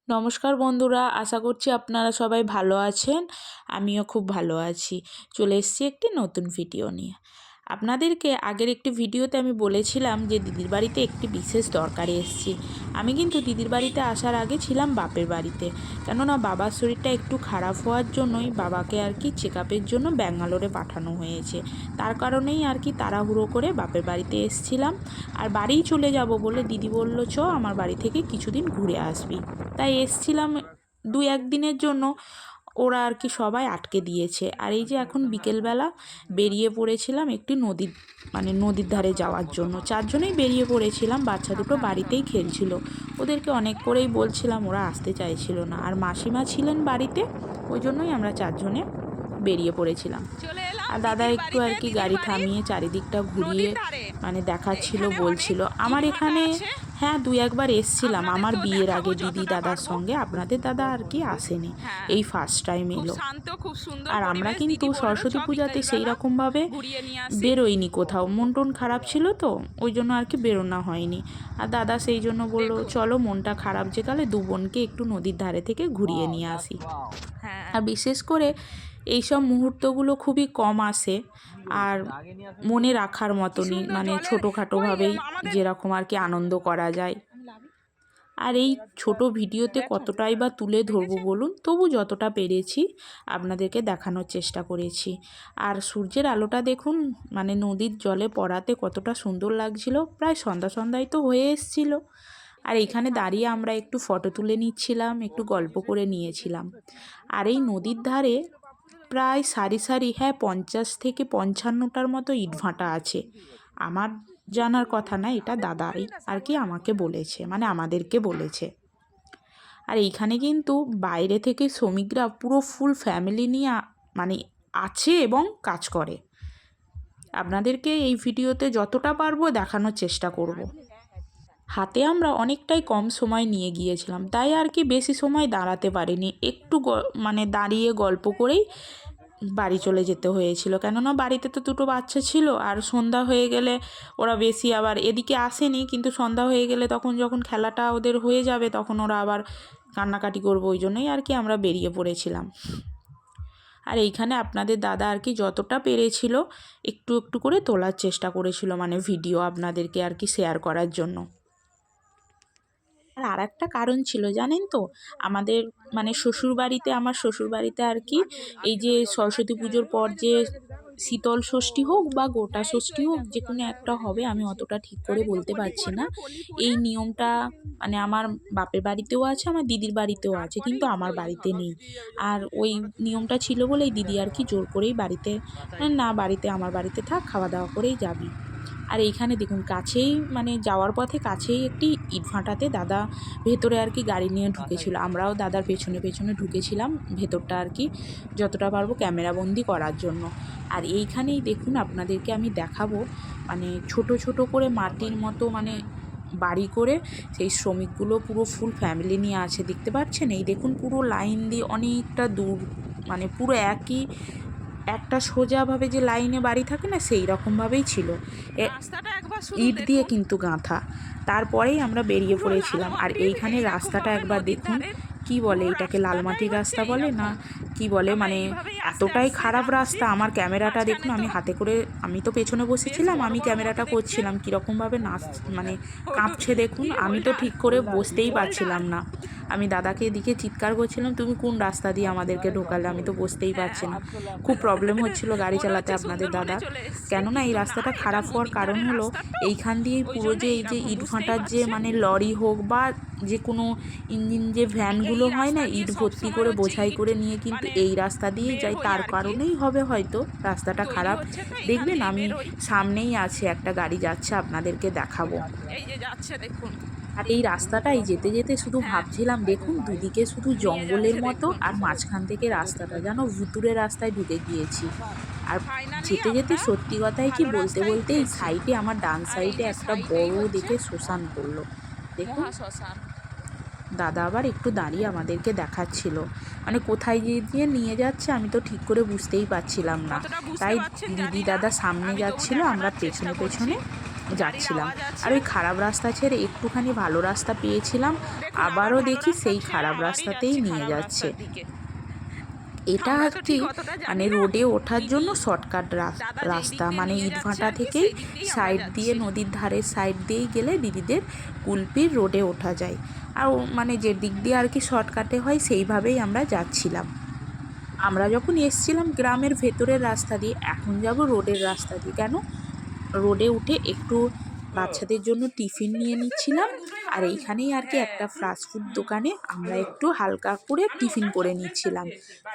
নমস্কার বন্ধুরা, আশা করছি আপনারা সবাই ভালো আছেন। আমিও খুব ভালো আছি। চলে এসেছি একটি নতুন ভিডিও নিয়ে। আপনাদেরকে আগের একটি ভিডিওতে আমি বলেছিলাম যে দিদির বাড়িতে একটি বিশেষ দরকারে এসেছি। আমি কিন্তু দিদির বাড়িতে আসার আগে ছিলাম বাপের বাড়িতে, কেননা বাবার শরীরটা একটু খারাপ হওয়ার জন্যই বাবাকে আর কি চেক আপের জন্য ব্যাঙ্গালোরে পাঠানো হয়েছে। তার কারণেই আর কি তাড়াহুড়ো করে বাপের বাড়িতে এসেছিলাম। আর বাড়িই চলে যাব বলে দিদি বলল, চ আমার বাড়ি থেকে কিছুদিন ঘুরে আসবি। তাই এসছিলাম 2-1 দিনের জন্য। ওরা আর কি সবাই আটকে দিয়েছে। আর এই যে এখন বিকেলবেলা বেরিয়ে পড়েছিলাম একটি নদীর ধারে যাওয়ার জন্য। 4 জনেই বেরিয়ে পড়েছিলাম। বাচ্চা দুটো বাড়িতেই খেলছিল। ওদেরকে অনেক করেই বলছিলাম, ওরা আসতে চাইছিল না। আর মাসিমা ছিলেন বাড়িতে, ওই জন্যই আমরা 4 জনে বেরিয়ে পড়েছিলাম। আর দাদা একটু আর কি গাড়ি থামিয়ে চারিদিকটা ঘুরিয়ে দেখাচ্ছিল, বলছিল আমার এখানে হ্যাঁ 2-1 বার এসছিলাম আমার বিয়ের আগে দিদি দাদার সঙ্গে। আপনাদের দাদা আর কি আসেনি, এই ফার্স্ট টাইম এলো। আর আমরা কিন্তু সরস্বতী পূজাতে সেই রকমভাবে বেরোইনি কোথাও, মন টন খারাপ ছিল তো ওই জন্য আর কি বেরোনো হয়নি। আর দাদা সেই জন্য বললো, চলো মনটা খারাপ যেকালে 2 বোনকে একটু নদীর ধারে থেকে ঘুরিয়ে নিয়ে আসি। আর বিশেষ করে এইসব মুহূর্তগুলো খুবই কম আসে আর মনে রাখার মতনই, ছোটোখাটোভাবেই যেরকম আর কি আনন্দ করা যায়। আর এই ছোট ভিডিওতে কতটাই বা তুলে ধরবো বলুন, তবু যতটা পেরেছি আপনাদেরকে দেখানোর চেষ্টা করেছি। আর সূর্যের আলোটা দেখুন, নদীর জলে পড়াতে কতটা সুন্দর লাগছিল। প্রায় সন্ধ্যা সন্ধ্যায় তো হয়ে এসছিল। আর এইখানে দাঁড়িয়ে আমরা একটু ফটো তুলে নিচ্ছিলাম, একটু গল্প করে নিয়েছিলাম। আর এই নদীর ধারে প্রায় সারি সারি 50 থেকে 55টার মতো ইটভাটা আছে। আমার জানার কথা না, এটা দাদাই আর কি আমাকে বলেছে, আমাদেরকে বলেছে। আর এইখানে কিন্তু বাইরে থেকে শ্রমিকরা পুরো ফুল ফ্যামিলি নিয়ে আছে এবং কাজ করে। আপনাদেরকে এই ভিডিওতে যতটা পারবো দেখানোর চেষ্টা করব। হাতে আমরা অনেকটাই কম সময় নিয়ে গিয়েছিলাম, তাই আর কি বেশি সময় দাঁড়াতে পারিনি। একটু দাঁড়িয়ে গল্প করেই বাড়ি চলে যেতে হয়েছিল, কেননা বাড়িতে তো 2টো বাচ্চা ছিল। আর সন্ধ্যা হয়ে গেলে ওরা বেশি আবার এদিকে আসেনি, কিন্তু সন্ধ্যা হয়ে গেলে তখন যখন খেলাটা ওদের হয়ে যাবে তখন ওরা আবার কান্নাকাটি করবে, ওই জন্যই আর কি আমরা বেরিয়ে পড়েছিলাম। আর এইখানে আপনাদের দাদা আর কি যতটা পেরেছিল একটু একটু করে তোলার চেষ্টা করেছিল, ভিডিও আপনাদেরকে আর কি শেয়ার করার জন্য। আর একটা কারণ ছিল জানেন তো, আমাদের আমার শ্বশুরবাড়িতে আর কি এই যে সরস্বতী পুজোর পর যে শীতল ষষ্ঠী হোক বা গোটা ষষ্ঠী হোক, যে কোনো একটা হবে, আমি অতটা ঠিক করে বলতে পারছি না। এই নিয়মটা আমার বাপের বাড়িতেও আছে, আমার দিদির বাড়িতেও আছে, কিন্তু আমার বাড়িতে নেই। আর ওই নিয়মটা ছিল বলেই দিদি আর কি জোর করেই বাড়িতে, না বাড়িতে আমার বাড়িতে থাক, খাওয়া দাওয়া করেই যাবি। আর এইখানে দেখুন কাছেই যাওয়ার পথে কাছেই একটি ইটভাটাতে দাদা ভেতরে আর কি গাড়ি নিয়ে ঢুকেছিল। আমরাও দাদার পেছনে পেছনে ঢুকেছিলাম ভেতরটা আর কি যতটা পারবো ক্যামেরাবন্দি করার জন্য। আর এইখানেই দেখুন আপনাদেরকে আমি দেখাবো, ছোট ছোট করে মাটির মতো বাড়ি করে সেই শ্রমিকগুলো পুরো ফুল ফ্যামিলি নিয়ে আছে, দেখতে পাচ্ছেন? এই দেখুন পুরো লাইন দিয়ে অনেকটা দূর, পুরো একটা সোজাভাবে যে লাইনে বাড়ি থাকে না, সেই রকমভাবেই ছিল, ইট দিয়ে কিন্তু গাঁথা। তারপরেই আমরা বেরিয়ে পড়েছিলাম। আর এইখানে রাস্তাটা একবার দেখুন, কি বলে এটাকে, লালমাটির রাস্তা বলে না কি বলে, এতটাই খারাপ রাস্তা। আমার ক্যামেরাটা দেখুন, আমি হাতে করে, আমি তো পেছনে বসেছিলাম, আমি ক্যামেরাটা করছিলাম, কীরকমভাবে কাঁপছে দেখুন। আমি তো ঠিক করে বসতেই পারছিলাম না। আমি দাদাকে এদিকে চিৎকার করছিলাম, তুমি কোন রাস্তা দিয়ে আমাদেরকে ঢোকালে, আমি তো বসতেই পারছি না। খুব প্রবলেম হচ্ছিল গাড়ি চালাতে আপনাদের দাদা, কেননা এই রাস্তাটা খারাপ হওয়ার কারণ হলো এইখান দিয়েই পুরো যে এই যে ইটভাটার যে লরি হোক বা যে কোনো ইঞ্জিন যে ভ্যানগুলো হয় না, ইট ভর্তি করে বোঝাই করে নিয়ে কিন্তু এই রাস্তা দিয়েই যায়। তার কারণেই হবে হয়তো রাস্তাটা খারাপ। দেখবেন আমি সামনেই আছে একটা গাড়ি যাচ্ছে, আপনাদেরকে দেখাবো। এই যে যাচ্ছে দেখুন। আর এই রাস্তাটাই যেতে যেতে শুধু ভাবছিলাম, দেখুন দুদিকে শুধু জঙ্গলের মতো, আর মাঝখান থেকে রাস্তাটা যেন ভুতুরে রাস্তায় ঢুকে গিয়েছি। আর যেতে যেতে সত্যি কথাই কি বলতে বলতে এই সাইডে, আমার ডান সাইডে একটা বড় দেখে শ্মশান পড়লো দেখুন। দাদা আবার একটু দাঁড়িয়ে আমাদেরকে দেখাচ্ছিল, কোথায় দিয়ে নিয়ে যাচ্ছে আমি তো ঠিক করে বুঝতেই পারছিলাম না। তাই দিদি দাদা সামনে যাচ্ছিল, আমরা পেছনে পেছনে যাচ্ছিলাম। আর ওই খারাপ রাস্তা ছেড়ে একটুখানি ভালো রাস্তা পেয়েছিলাম, আবারও দেখি সেই খারাপ রাস্তাতেই নিয়ে যাচ্ছে। এটা একটি মানে রোডে ওঠার জন্য শর্টকাট রাস্তা, মানে ইটভাটা থেকেই সাইড দিয়ে নদীর ধারের সাইড দিয়েই গেলে দিদিদের কুলপির রোডে ওঠা যায়। আর মানে যে দিক দিয়ে আর কি শর্টকাটে হয় সেইভাবেই আমরা যাচ্ছিলাম। আমরা যখন এসছিলাম গ্রামের ভেতরের রাস্তা দিয়ে, এখন যাব রোডের রাস্তা দিয়ে। কেন, রোডে উঠে একটু বাচ্চাদের জন্য টিফিন নিয়ে নিচ্ছিলাম। আর এইখানেই আর কি একটা ফাস্টফুড দোকানে আমরা একটু হালকা করে টিফিন করে নিচ্ছিলাম।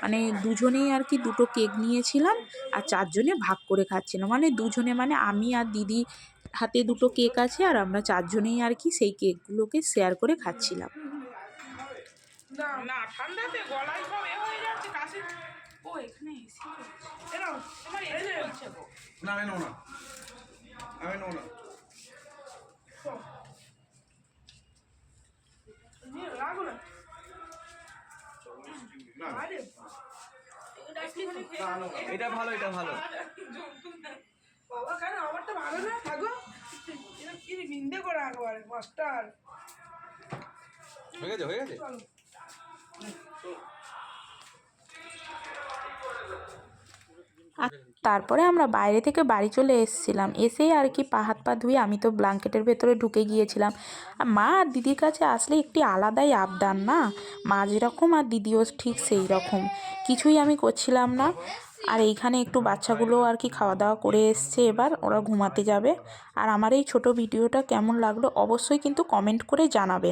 মানে দুজনেই আর কি দুটো কেক নিয়েছিলাম আর চারজনে ভাগ করে খাচ্ছিলাম। মানে দুজনে মানে আমি আর দিদি হাতে দুটো কেক আছে আর আমরা চারজনেই আর কি সেই কেকগুলোকে শেয়ার করে খাচ্ছিলাম। না ঠান্ডাতে গলায় সব হয়ে যাচ্ছে কাশি। ও এখানে এসি এরাও তোমার এসি চলছে গো। না আমি নেব না, আমি নেব না। নিয়ে লাগো না। আরে এটা ভালো, এটা ভালো। বাবা কেন আমারটা ভালো না থাকো। এটা কি বিন্দে করে একবারে মাস্টার। হয়ে গেছে, হয়ে গেছে। আর তারপরে আমরা বাইরে থেকে বাড়ি চলে এসেছিলাম। এসেই আর কি পা হাত পা ধুয়ে আমি তো ব্ল্যাঙ্কেটের ভেতরে ঢুকে গিয়েছিলাম। আর মা আর দিদির কাছে আসলে একটি আলাদাই আবদার না, মা যেরকম আর দিদিও ঠিক সেই রকম, কিছুই আমি করছিলাম না। আর এইখানে একটু বাচ্চাগুলো আর কি খাওয়া দাওয়া করে এসছে, এবার ওরা ঘুমাতে যাবে। আর আমার এই ছোট ভিডিওটা কেমন লাগলো অবশ্যই কিন্তু কমেন্ট করে জানাবেন।